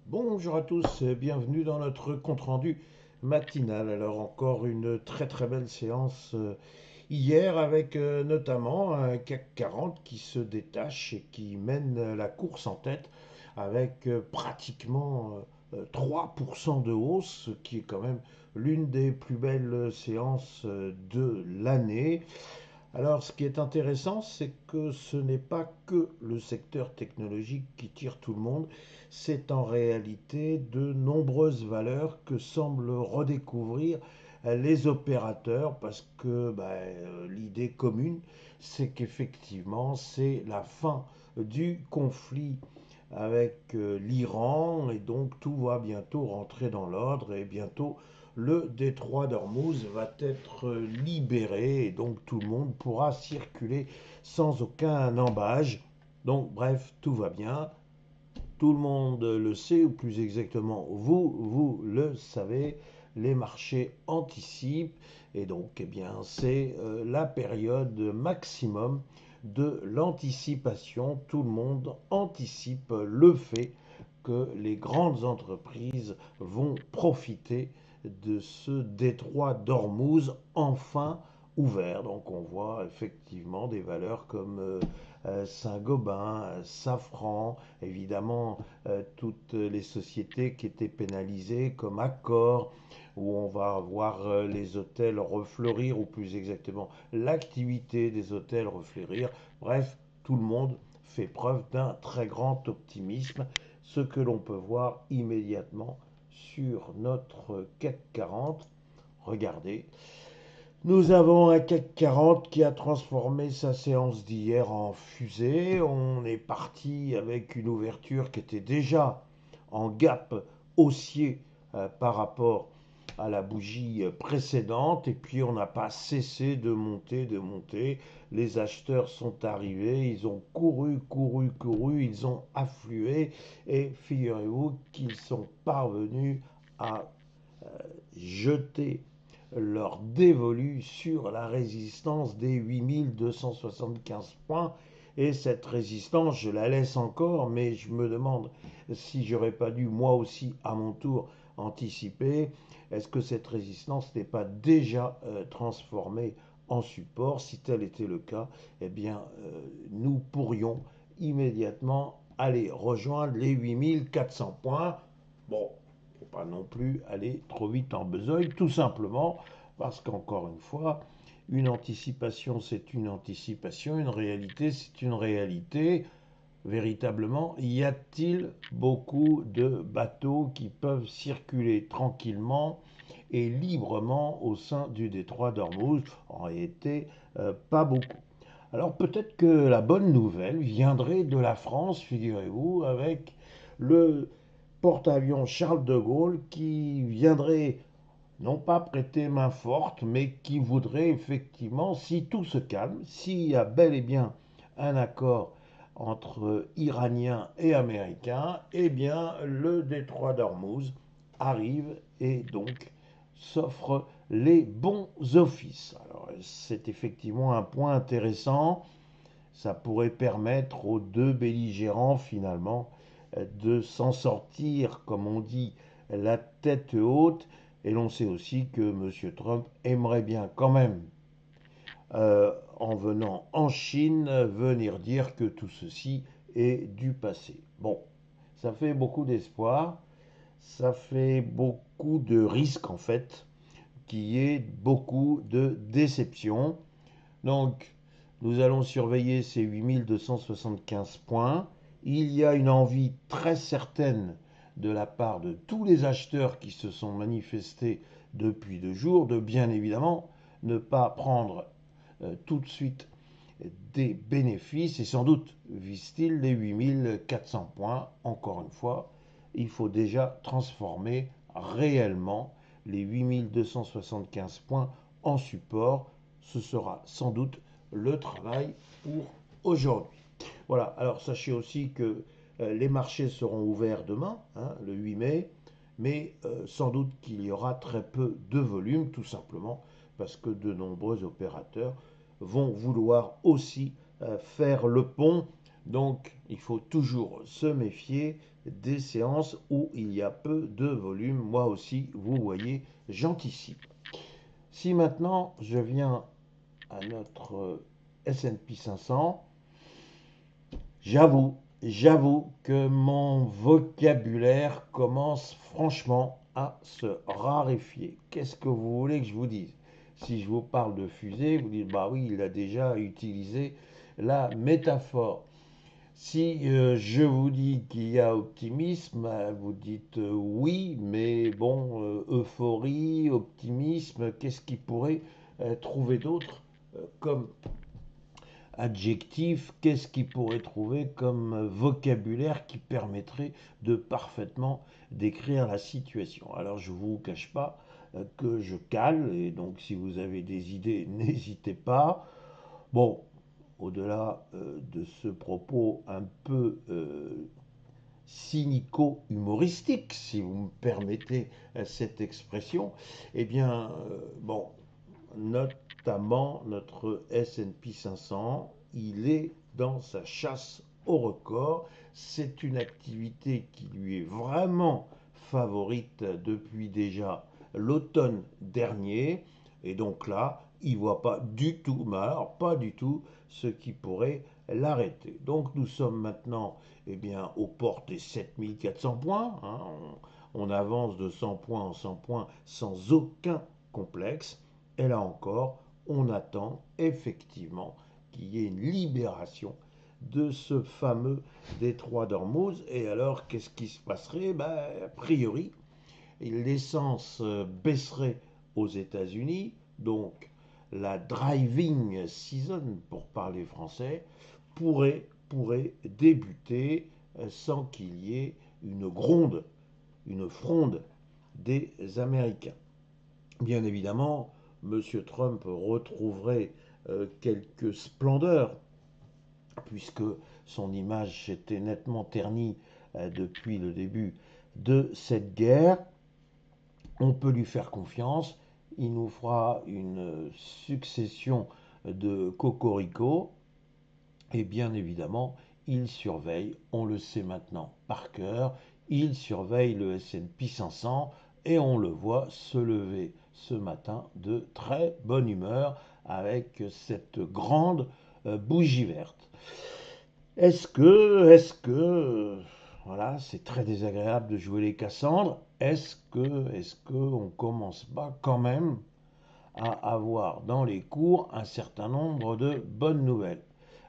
Bonjour à tous, bienvenue dans notre compte-rendu matinal. Alors encore une très très belle séance hier avec notamment un CAC 40 qui se détache et qui mène la course en tête avec pratiquement 3% de hausse, ce qui est quand même l'une des plus belles séances de l'année. Alors, ce qui est intéressant, c'est que ce n'est pas que le secteur technologique qui tire tout le monde, c'est en réalité de nombreuses valeurs que semblent redécouvrir les opérateurs parce que l'idée commune, c'est qu'effectivement, c'est la fin du conflit avec l'Iran et donc tout va bientôt rentrer dans l'ordre et bientôt le détroit d'Ormuz va être libéré et donc tout le monde pourra circuler sans aucun embâge. Donc bref, tout va bien, tout le monde le sait, ou plus exactement vous le savez, les marchés anticipent et donc eh bien c'est la période maximum de l'anticipation. Tout le monde anticipe le fait que les grandes entreprises vont profiter de ce détroit d'Ormuz enfin ouvert. Donc on voit effectivement des valeurs comme Saint-Gobain, Safran, évidemment toutes les sociétés qui étaient pénalisées comme Accor, où on va voir les hôtels refleurir, ou plus exactement l'activité des hôtels refleurir. Bref, tout le monde fait preuve d'un très grand optimisme, ce que l'on peut voir immédiatement sur notre CAC 40. Regardez, nous avons un CAC 40 qui a transformé sa séance d'hier en fusée. On est parti avec une ouverture qui était déjà en gap haussier par rapport à la bougie précédente. Et puis on n'a pas cessé de monter, de monter. Les acheteurs sont arrivés, ils ont couru, couru, couru, ils ont afflué. Et figurez-vous qu'ils sont parvenus à jeter leur dévolu sur la résistance des 8275 points. Et cette résistance, je la laisse encore, mais je me demande si j'aurais pas dû moi aussi à mon tour anticiper. Est-ce que cette résistance n'est pas déjà transformée en support? Si tel était le cas, eh bien, nous pourrions immédiatement aller rejoindre les 8400 points. Bon, faut pas non plus aller trop vite en besogne, tout simplement parce qu'encore une fois, une anticipation, c'est une anticipation, une réalité, c'est une réalité. Véritablement, y a-t-il beaucoup de bateaux qui peuvent circuler tranquillement et librement au sein du détroit d'Ormuz? En réalité, pas beaucoup. Alors peut-être que la bonne nouvelle viendrait de la France, figurez-vous, avec le porte-avions Charles de Gaulle qui viendrait non pas prêter main forte, mais qui voudrait effectivement, si tout se calme, s'il y a bel et bien un accord entre Iraniens et Américains, eh bien le détroit d'Ormuz arrive et donc s'offre les bons offices. Alors c'est effectivement un point intéressant. Ça pourrait permettre aux deux belligérants finalement de s'en sortir, comme on dit, la tête haute. Et l'on sait aussi que M. Trump aimerait bien quand même, en venant en Chine, venir dire que tout ceci est du passé. Bon, ça fait beaucoup d'espoir, ça fait beaucoup de risques en fait, qu'il y ait beaucoup de déceptions. Donc, nous allons surveiller ces 8275 points. Il y a une envie très certaine de la part de tous les acheteurs qui se sont manifestés depuis 2 jours de bien évidemment ne pas prendre tout de suite des bénéfices et sans doute visent-ils les 8400 points. Encore une fois, il faut déjà transformer réellement les 8275 points en support. Ce sera sans doute le travail pour aujourd'hui. Voilà, alors sachez aussi que les marchés seront ouverts demain, hein, le 8 mai, mais sans doute qu'il y aura très peu de volume, tout simplement parce que de nombreux opérateurs vont vouloir aussi faire le pont Donc, il faut toujours se méfier des séances où il y a peu de volume. Moi aussi, vous voyez, j'anticipe. Si maintenant je viens à notre S&P 500, j'avoue que mon vocabulaire commence franchement à se raréfier. Qu'est-ce que vous voulez que je vous dise? Si je vous parle de fusée, vous dites, bah oui, il a déjà utilisé la métaphore. Si je vous dis qu'il y a optimisme, vous dites oui, mais bon, euphorie, optimisme, qu'est-ce qui pourrait trouver d'autre comme adjectif, qu'est-ce qu'il pourrait trouver comme vocabulaire qui permettrait de parfaitement décrire la situation. Alors je ne vous cache pas que je cale, et donc si vous avez des idées, n'hésitez pas. Bon, au-delà de ce propos un peu cynico-humoristique, si vous me permettez cette expression, eh bien, bon, notamment notre S&P 500, il est dans sa chasse au record. C'est une activité qui lui est vraiment favorite depuis déjà l'automne dernier. Et donc là, il ne voit pas du tout, mais alors pas du tout, ce qui pourrait l'arrêter. Donc nous sommes maintenant eh bien, aux portes des 7400 points. Hein. On avance de 100 points en 100 points sans aucun complexe. Et là encore, on attend effectivement qu'il y ait une libération de ce fameux détroit d'Ormuz. Et alors, qu'est-ce qui se passerait? Ben, a priori, l'essence baisserait aux États-Unis, donc la driving season, pour parler français, pourrait débuter sans qu'il y ait une gronde, une fronde des Américains. Bien évidemment, M. Trump retrouverait quelques splendeurs, puisque son image s'était nettement ternie depuis le début de cette guerre. On peut lui faire confiance. Il nous fera une succession de cocorico. Et bien évidemment, il surveille, on le sait maintenant par cœur, il surveille le S&P 500 et on le voit se lever ce matin de très bonne humeur avec cette grande bougie verte. Voilà, c'est très désagréable de jouer les Cassandres. Est-ce que on commence pas quand même à avoir dans les cours un certain nombre de bonnes nouvelles?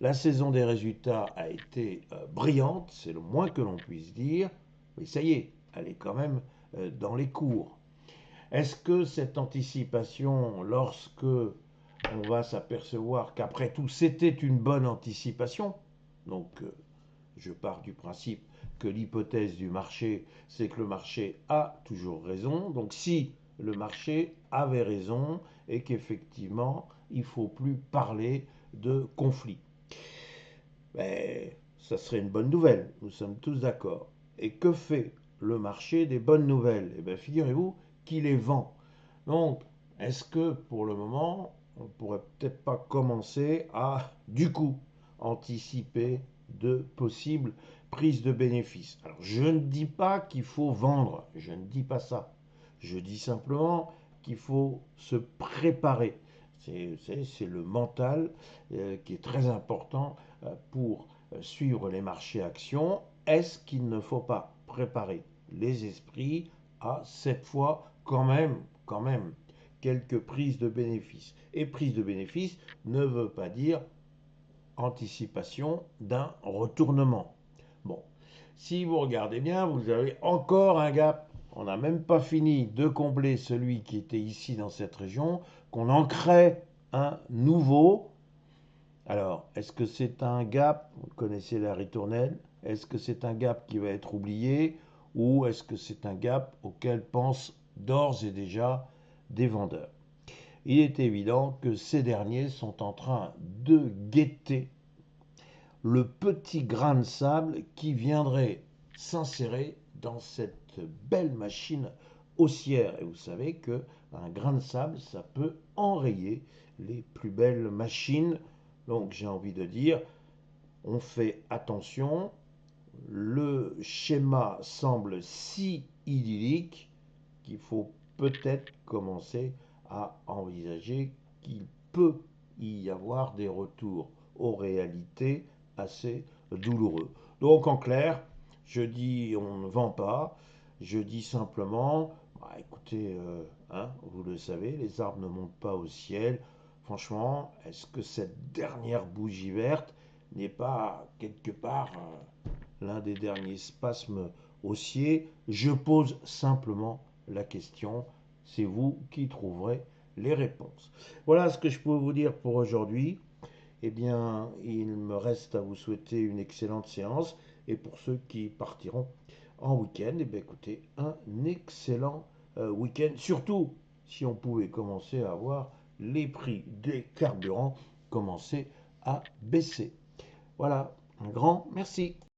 La saison des résultats a été brillante, c'est le moins que l'on puisse dire, mais ça y est, elle est quand même dans les cours. Est-ce que cette anticipation, lorsque on va s'apercevoir qu'après tout c'était une bonne anticipation, donc je pars du principe que l'hypothèse du marché, c'est que le marché a toujours raison. Donc si le marché avait raison et qu'effectivement, il ne faut plus parler de conflit, ben, ça serait une bonne nouvelle. Nous sommes tous d'accord. Et que fait le marché des bonnes nouvelles? Eh bien, figurez-vous qu'il les vend. Donc, est-ce que pour le moment, on pourrait peut-être pas commencer à, du coup, anticiper de possibles prises de bénéfices? Alors, je ne dis pas qu'il faut vendre, je ne dis pas ça. Je dis simplement qu'il faut se préparer. C'est le mental qui est très important pour suivre les marchés actions. Est-ce qu'il ne faut pas préparer les esprits à cette fois quand même, quelques prises de bénéfices? Et prise de bénéfices ne veut pas dire anticipation d'un retournement. Bon, si vous regardez bien, vous avez encore un gap. On n'a même pas fini de combler celui qui était ici dans cette région, qu'on en crée un nouveau. Alors, est-ce que c'est un gap? Vous connaissez la ritournelle. Est-ce que c'est un gap qui va être oublié ou est-ce que c'est un gap auquel pensent d'ores et déjà des vendeurs? Il est évident que ces derniers sont en train de guetter le petit grain de sable qui viendrait s'insérer dans cette belle machine haussière. Et vous savez que un grain de sable, ça peut enrayer les plus belles machines. Donc j'ai envie de dire, on fait attention, le schéma semble si idyllique qu'il faut peut-être commencer à envisager qu'il peut y avoir des retours aux réalités assez douloureux. Donc en clair, je dis on ne vend pas, je dis simplement, bah, écoutez, vous le savez, les arbres ne montent pas au ciel. Franchement, est-ce que cette dernière bougie verte n'est pas quelque part l'un des derniers spasmes haussiers? Je pose simplement la question, c'est vous qui trouverez les réponses. Voilà ce que je peux vous dire pour aujourd'hui. Eh bien, il me reste à vous souhaiter une excellente séance. Et pour ceux qui partiront en week-end, eh bien, écoutez, un excellent week-end. Surtout si on pouvait commencer à voir les prix des carburants commencer à baisser. Voilà, un grand merci.